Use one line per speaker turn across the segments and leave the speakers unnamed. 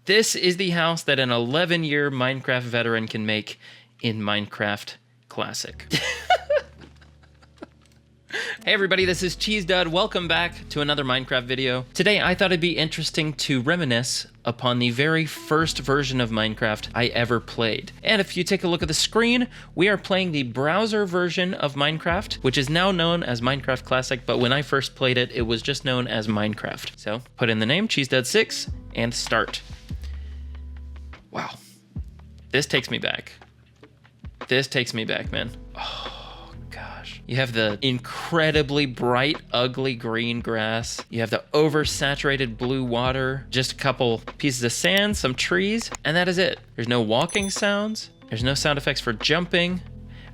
This is the house that an 11-year Minecraft veteran can make in Minecraft Classic. Hey everybody, this is Cheesedud. Welcome back to another Minecraft video. Today I thought it'd be interesting to reminisce upon the very first version of Minecraft I ever played. And if you take a look at the screen, we are playing the browser version of Minecraft, which is now known as Minecraft Classic, but when I first played it, it was just known as Minecraft. So put in the name, Cheesedud6, and start. Wow. This takes me back. This takes me back, man. Oh. You have the incredibly bright, ugly green grass. You have the oversaturated blue water, just a couple pieces of sand, some trees, and that is it. There's no walking sounds. There's no sound effects for jumping.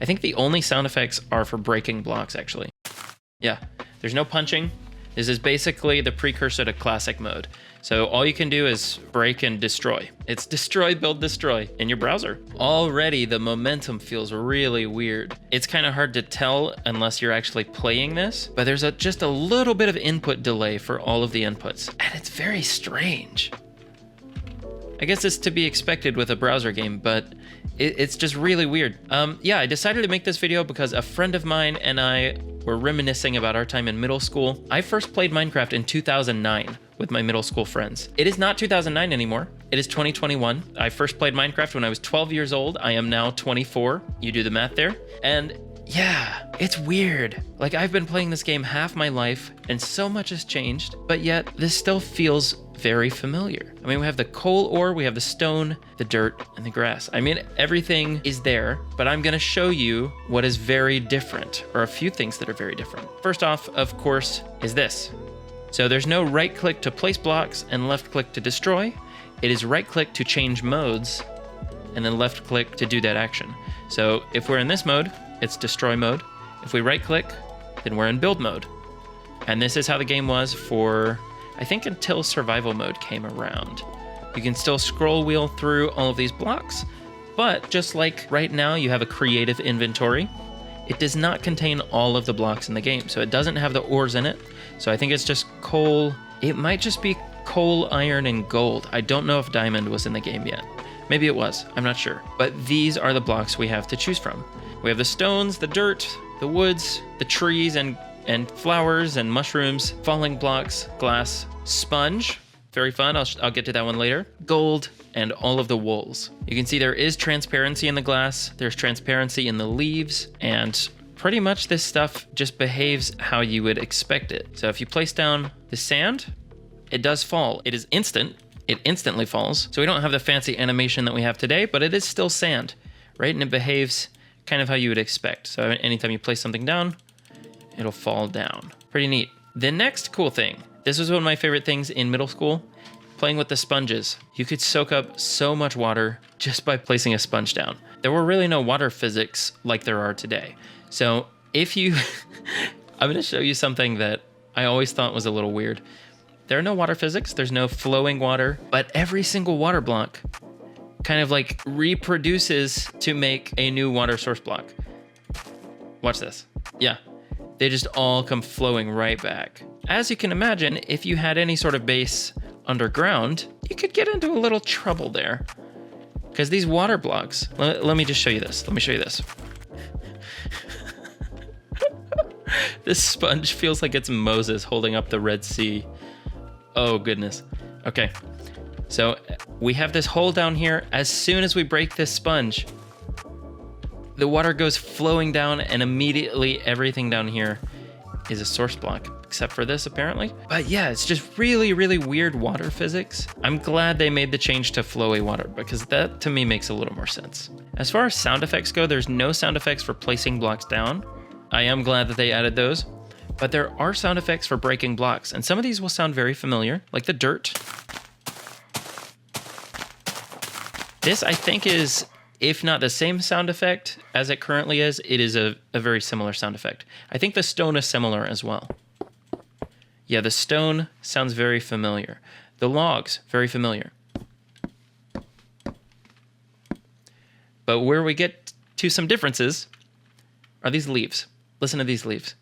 I think the only sound effects are for breaking blocks, actually. Yeah, there's no punching. This is basically the precursor to classic mode. So all you can do is break and destroy. It's destroy, build, destroy in your browser. Already the momentum feels really weird. It's kind of hard to tell unless you're actually playing this, but there's just a little bit of input delay for all of the inputs, and it's very strange. I guess it's to be expected with a browser game, but it's just really weird. Yeah, I decided to make this video because a friend of mine and I were reminiscing about our time in middle school. I first played Minecraft in 2009 with my middle school friends. It is not 2009 anymore. It is 2021. I first played Minecraft when I was 12 years old. I am now 24. You do the math there. And yeah, it's weird. Like, I've been playing this game half my life and so much has changed, but yet this still feels very familiar. I mean, we have the coal ore, we have the stone, the dirt, and the grass. I mean, everything is there, but I'm gonna show you what is very different, or a few things that are very different. First off, of course, is this. So there's no right click to place blocks and left click to destroy. It is right click to change modes and then left click to do that action. So if we're in this mode, it's destroy mode. If we right click, then we're in build mode. And this is how the game was for, I think, until survival mode came around. You can still scroll wheel through all of these blocks, but just like right now you have a creative inventory, it does not contain all of the blocks in the game. So it doesn't have the ores in it. So I think it's just coal. It might just be coal, iron, and gold. I don't know if diamond was in the game yet. Maybe it was, I'm not sure. But these are the blocks we have to choose from. We have the stones, the dirt, the woods, the trees, and flowers and mushrooms, falling blocks, glass, sponge. Very fun, I'll get to that one later. Gold, and all of the wools. You can see there is transparency in the glass, there's transparency in the leaves, and pretty much this stuff just behaves how you would expect it. So if you place down the sand, it does fall. It is instant, it instantly falls. So we don't have the fancy animation that we have today, but it is still sand, right? And it behaves kind of how you would expect. So anytime you place something down, it'll fall down. Pretty neat. The next cool thing, this was one of my favorite things in middle school, playing with the sponges. You could soak up so much water just by placing a sponge down. There were really no water physics like there are today. So if you, I'm gonna show you something that I always thought was a little weird. There are no water physics, there's no flowing water, but every single water block kind of like reproduces to make a new water source block. Watch this. Yeah, they just all come flowing right back. As you can imagine, if you had any sort of base underground, you could get into a little trouble there. Because these water blocks, let me just show you this. Let me show you this. This sponge feels like it's Moses holding up the Red Sea. Oh goodness. Okay, so we have this hole down here. As soon as we break this sponge, the water goes flowing down and immediately everything down here is a source block, except for this apparently. But yeah, it's just really, really weird water physics. I'm glad they made the change to flowy water because that to me makes a little more sense. As far as sound effects go, there's no sound effects for placing blocks down. I am glad that they added those, but there are sound effects for breaking blocks, and some of these will sound very familiar, like the dirt. This I think is, if not the same sound effect as it currently is, it is a very similar sound effect. I think the stone is similar as well. Yeah, the stone sounds very familiar. The logs, very familiar. But where we get to some differences are these leaves. Listen to these leaves.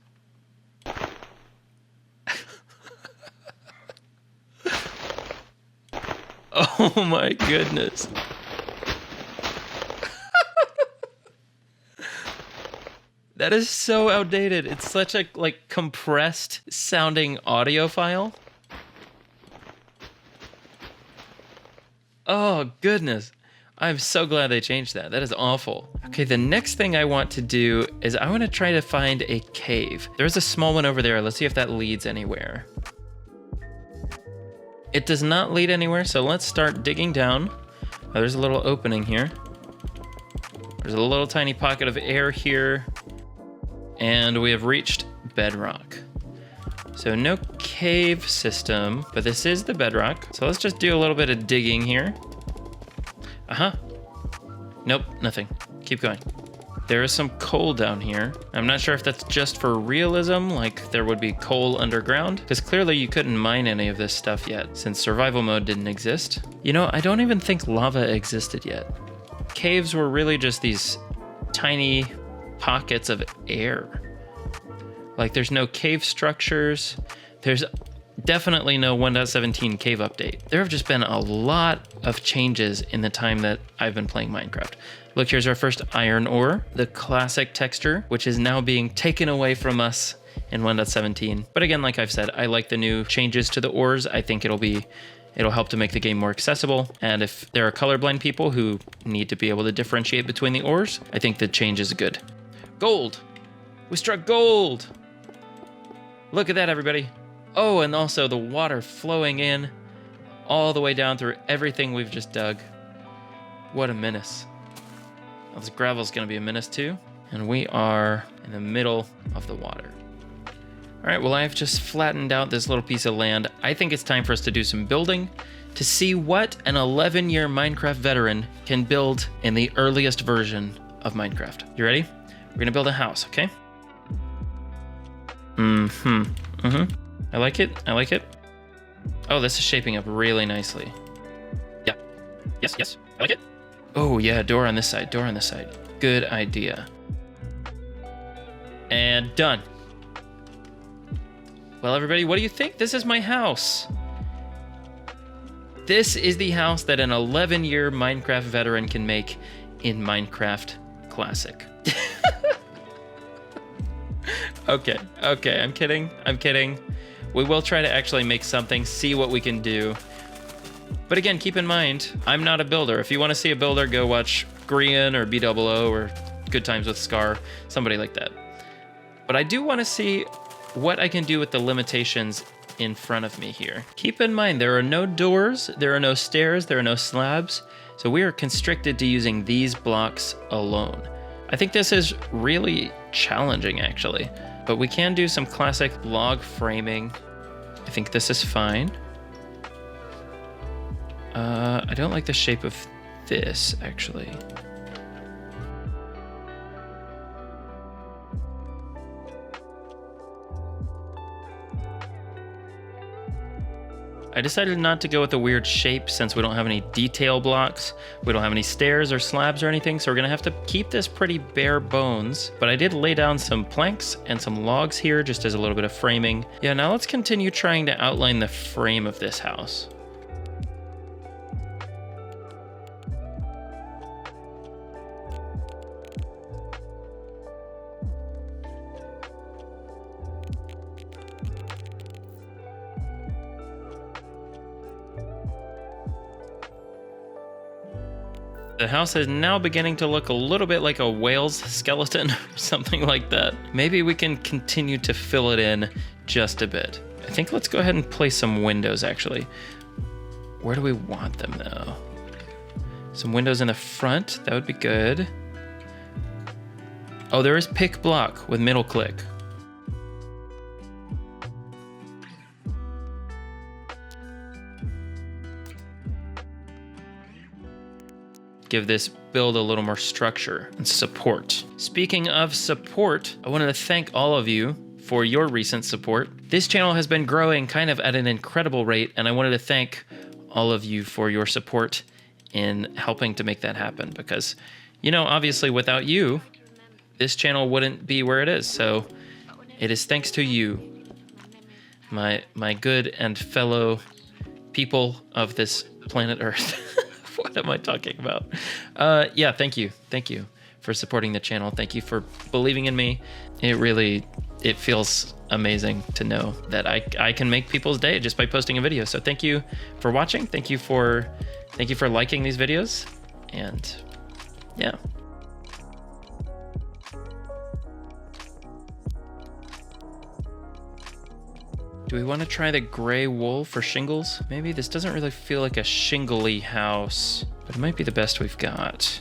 Oh Oh my goodness. That is so outdated. It's such a like compressed sounding audio file. Oh goodness. I'm so glad they changed that. That is awful. Okay, the next thing I want to do is I want to try to find a cave. There's a small one over there. Let's see if that leads anywhere. It does not lead anywhere, so let's start digging down. Oh, there's a little opening here. There's a little tiny pocket of air here. And we have reached bedrock. So no cave system, but this is the bedrock. So let's just do a little bit of digging here. Uh-huh. Nope, nothing. Keep going. There is some coal down here. I'm not sure if that's just for realism, like there would be coal underground, because clearly you couldn't mine any of this stuff yet, since survival mode didn't exist. You know, I don't even think lava existed yet. Caves were really just these tiny pockets of air. Like there's no cave structures. There's definitely no 1.17 cave update. There have just been a lot of changes in the time that I've been playing Minecraft. Look, here's our first iron ore, the classic texture, which is now being taken away from us in 1.17. But again, like I've said, I like the new changes to the ores. I think it'll help to make the game more accessible. And if there are colorblind people who need to be able to differentiate between the ores, I think the change is good. Gold! We struck gold! Look at that, everybody. Oh, and also the water flowing in all the way down through everything we've just dug. What a menace. Well, this gravel's gonna be a menace too. And we are in the middle of the water. All right, well, I've just flattened out this little piece of land. I think it's time for us to do some building to see what an 11-year Minecraft veteran can build in the earliest version of Minecraft. You ready? We're gonna build a house, okay? I like it, I like it. Oh, this is shaping up really nicely. Yeah, yes, I like it. Oh yeah, door on this side, door on this side. Good idea. And done. Well, everybody, what do you think? This is my house. This is the house that an 11-year Minecraft veteran can make in Minecraft Classic. Okay, I'm kidding. We will try to actually make something, see what we can do. But again, keep in mind, I'm not a builder. If you want to see a builder, go watch Grian or B00 or Good Times with Scar, somebody like that. But I do want to see what I can do with the limitations in front of me here. Keep in mind, there are no doors, there are no stairs, there are no slabs, so we are constricted to using these blocks alone. I think this is really challenging, actually, but we can do some classic log framing. I think this is fine. I don't like the shape of this, actually. I decided not to go with a weird shape since we don't have any detail blocks. We don't have any stairs or slabs or anything, so we're gonna have to keep this pretty bare bones. But I did lay down some planks and some logs here just as a little bit of framing. Yeah, now let's continue trying to outline the frame of this house. The house is now beginning to look a little bit like a whale's skeleton or something like that. Maybe we can continue to fill it in just a bit. I think let's go ahead and place some windows, actually. Where do we want them, though? Some windows in the front, that would be good. Oh, there is pick block with middle click. Give this build a little more structure and support. Speaking of support, I wanted to thank all of you for your recent support. This channel has been growing kind of at an incredible rate, and I wanted to thank all of you for your support in helping to make that happen, because, you know, obviously without you, this channel wouldn't be where it is. So it is thanks to you, my good and fellow people of this planet Earth. What am I talking about? Yeah, thank you. Thank you for supporting the channel. Thank you for believing in me. It feels amazing to know that I can make people's day just by posting a video. So thank you for watching. Thank you for liking these videos. And yeah. Do we want to try the gray wool for shingles? Maybe this doesn't really feel like a shingly house, but it might be the best we've got.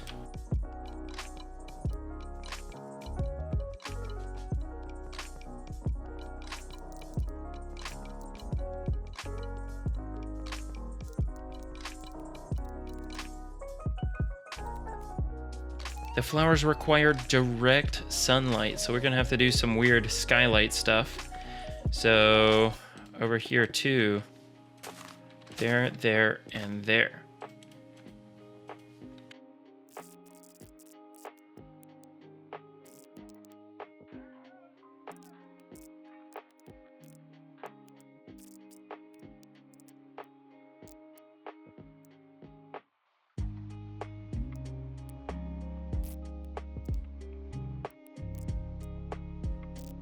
The flowers require direct sunlight, so we're gonna have to do some weird skylight stuff. So over here too, there, and there.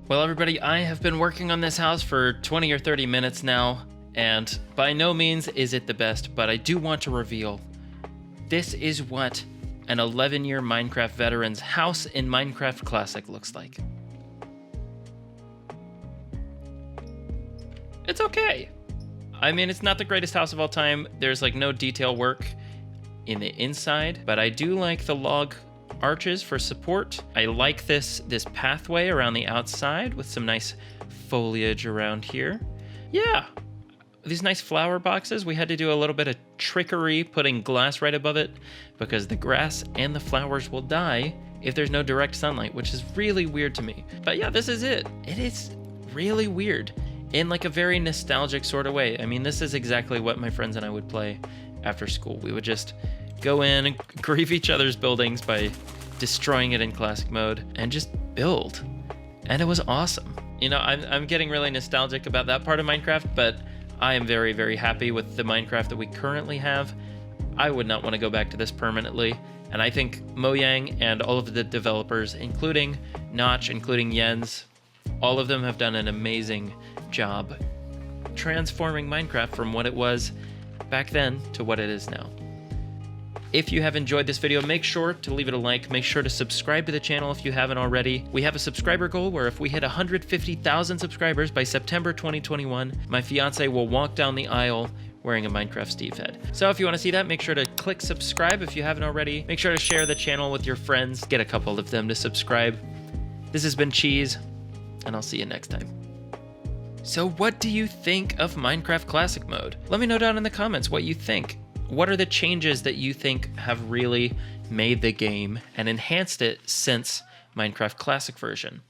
Well, everybody, I have been working on this house for 20 or 30 minutes now, and by no means is it the best, but I do want to reveal this is what an 11-year Minecraft veteran's house in Minecraft Classic looks like. It's okay. I mean, it's not the greatest house of all time. There's like no detail work in the inside, but I do like the log arches for support. I like this pathway around the outside with some nice foliage around here. Yeah, these nice flower boxes. We had to do a little bit of trickery putting glass right above it because the grass and the flowers will die if there's no direct sunlight, which is really weird to me. But yeah, this is it. It is really weird in like a very nostalgic sort of way. I mean, this is exactly what my friends and I would play after school. We would just go in and grieve each other's buildings by destroying it in classic mode and just build. And it was awesome. You know, I'm getting really nostalgic about that part of Minecraft, but I am very, very happy with the Minecraft that we currently have. I would not want to go back to this permanently. And I think Mojang and all of the developers, including Notch, including Jens, all of them have done an amazing job transforming Minecraft from what it was back then to what it is now. If you have enjoyed this video, make sure to leave it a like. Make sure to subscribe to the channel if you haven't already. We have a subscriber goal where if we hit 150,000 subscribers by September 2021, my fiance will walk down the aisle wearing a Minecraft Steve head. So if you want to see that, make sure to click subscribe if you haven't already. Make sure to share the channel with your friends. Get a couple of them to subscribe. This has been Cheese, and I'll see you next time. So what do you think of Minecraft Classic mode? Let me know down in the comments what you think. What are the changes that you think have really made the game and enhanced it since Minecraft Classic version?